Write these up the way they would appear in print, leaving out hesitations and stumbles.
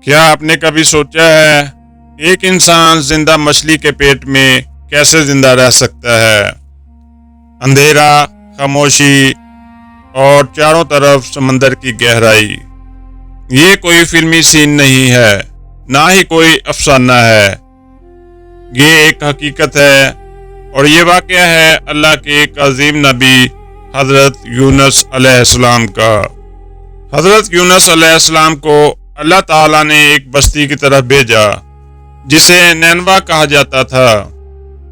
کیا آپ نے کبھی سوچا ہے ایک انسان زندہ مچھلی کے پیٹ میں کیسے زندہ رہ سکتا ہے؟ اندھیرا، خاموشی اور چاروں طرف سمندر کی گہرائی۔ یہ کوئی فلمی سین نہیں ہے، نہ ہی کوئی افسانہ ہے۔ یہ ایک حقیقت ہے، اور یہ واقعہ ہے اللہ کے ایک عظیم نبی حضرت یونس علیہ السلام کا۔ حضرت یونس علیہ السلام کو اللہ تعالیٰ نے ایک بستی کی طرف بھیجا جسے نینوا کہا جاتا تھا۔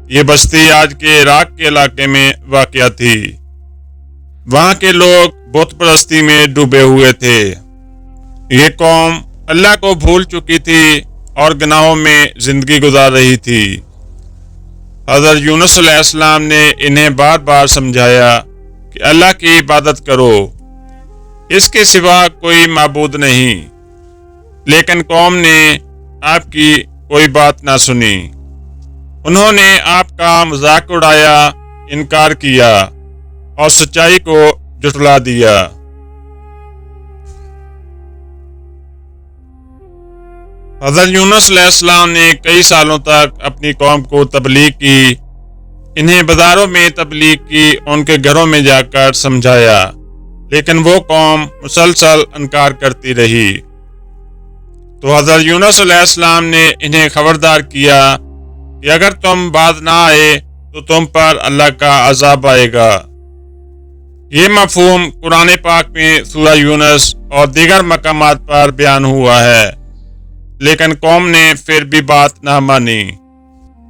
یہ بستی آج کے عراق کے علاقے میں واقع تھی۔ وہاں کے لوگ بت پرستی میں ڈوبے ہوئے تھے۔ یہ قوم اللہ کو بھول چکی تھی اور گناہوں میں زندگی گزار رہی تھی۔ حضرت یونس علیہ السلام نے انہیں بار بار سمجھایا کہ اللہ کی عبادت کرو، اس کے سوا کوئی معبود نہیں، لیکن قوم نے آپ کی کوئی بات نہ سنی۔ انہوں نے آپ کا مذاق اڑایا، انکار کیا اور سچائی کو جھٹلا دیا۔ حضرت یونس علیہ السلام نے کئی سالوں تک اپنی قوم کو تبلیغ کی، انہیں بازاروں میں تبلیغ کی، ان کے گھروں میں جا کر سمجھایا، لیکن وہ قوم مسلسل انکار کرتی رہی۔ تو حضرت یونس علیہ السلام نے انہیں خبردار کیا کہ اگر تم باز نہ آئے تو تم پر اللہ کا عذاب آئے گا۔ یہ مفہوم قرآن پاک میں سورہ یونس اور دیگر مقامات پر بیان ہوا ہے، لیکن قوم نے پھر بھی بات نہ مانی۔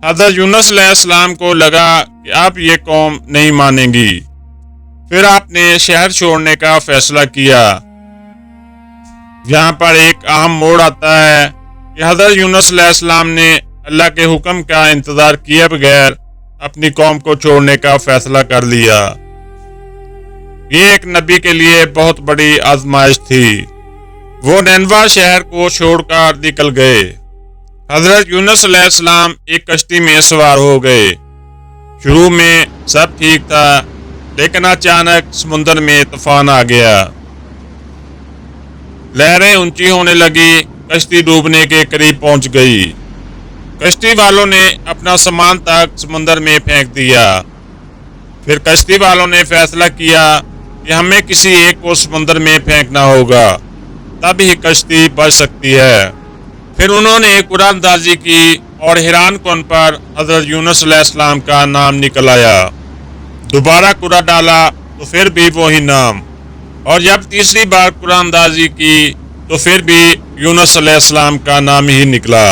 حضرت یونس علیہ السلام کو لگا کہ اب یہ قوم نہیں مانے گی۔ پھر آپ نے شہر چھوڑنے کا فیصلہ کیا۔ یہاں پر ایک اہم موڑ آتا ہے کہ حضرت یونس علیہ السلام نے اللہ کے حکم کا انتظار کیے بغیر اپنی قوم کو چھوڑنے کا فیصلہ کر لیا۔ یہ ایک نبی کے لیے بہت بڑی آزمائش تھی۔ وہ نینوا شہر کو چھوڑ کر نکل گئے۔ حضرت یونس علیہ السلام ایک کشتی میں سوار ہو گئے۔ شروع میں سب ٹھیک تھا، لیکن اچانک سمندر میں طوفان آ گیا۔ لہریں اونچی ہونے لگی، کشتی ڈوبنے کے قریب پہنچ گئی۔ کشتی والوں نے اپنا سامان تک سمندر میں پھینک دیا۔ پھر کشتی والوں نے فیصلہ کیا کہ ہمیں کسی ایک کو سمندر میں پھینکنا ہوگا، تب ہی کشتی بچ سکتی ہے۔ پھر انہوں نے قرآن اندازی کی اور حیران کن پر حضرت یونس علیہ السلام کا نام نکل آیا۔ دوبارہ قرآن ڈالا تو پھر بھی وہی نام، اور جب تیسری بار قرآن اندازی کی تو پھر بھی یونس علیہ السلام کا نام ہی نکلا۔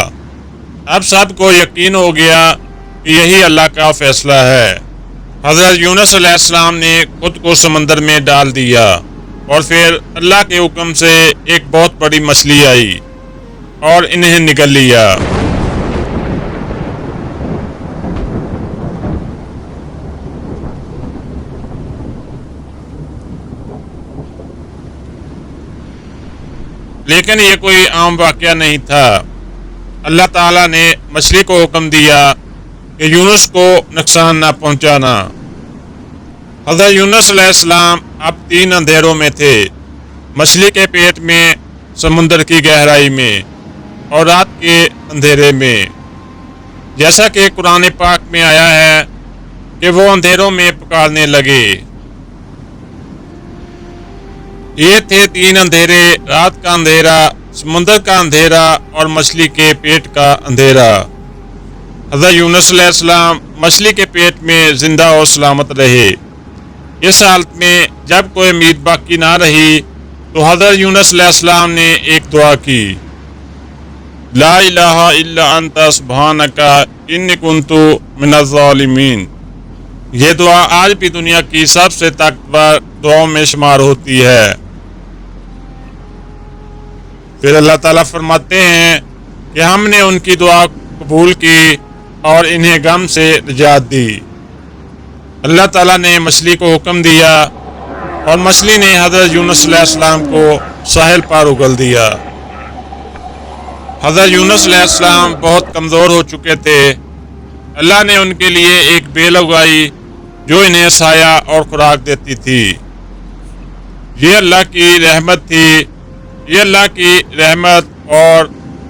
اب سب کو یقین ہو گیا کہ یہی اللہ کا فیصلہ ہے۔ حضرت یونس علیہ السلام نے خود کو سمندر میں ڈال دیا، اور پھر اللہ کے حکم سے ایک بہت بڑی مچھلی آئی اور انہیں نگل لیا۔ لیکن یہ کوئی عام واقعہ نہیں تھا۔ اللہ تعالیٰ نے مچھلی کو حکم دیا کہ یونس کو نقصان نہ پہنچانا۔ حضرت یونس علیہ السلام اب 3 اندھیروں میں تھے، مچھلی کے پیٹ میں، سمندر کی گہرائی میں، اور رات کے اندھیرے میں۔ جیسا کہ قرآن پاک میں آیا ہے کہ وہ اندھیروں میں پکارنے لگے۔ یہ تھے 3 اندھیرے، رات کا اندھیرا، سمندر کا اندھیرا اور مچھلی کے پیٹ کا اندھیرا۔ حضرت یونس علیہ السلام مچھلی کے پیٹ میں زندہ اور سلامت رہے۔ اس حالت میں جب کوئی امید باقی نہ رہی تو حضرت یونس علیہ السلام نے ایک دعا کی، لا الہ الا انت سبحانک انی کنت من الظالمین۔ یہ دعا آج بھی دنیا کی سب سے طاقتور دعاؤں میں شمار ہوتی ہے۔ پھر اللہ تعالیٰ فرماتے ہیں کہ ہم نے ان کی دعا قبول کی اور انہیں غم سے نجات دی۔ اللہ تعالیٰ نے مچھلی کو حکم دیا اور مچھلی نے حضرت یونس علیہ السلام کو ساحل پر اگل دیا۔ حضرت یونس علیہ السلام بہت کمزور ہو چکے تھے۔ اللہ نے ان کے لیے ایک بیل اگائی جو انہیں سایہ اور خوراک دیتی تھی۔ یہ اللہ کی رحمت تھی۔ یہ اللہ کی رحمت اور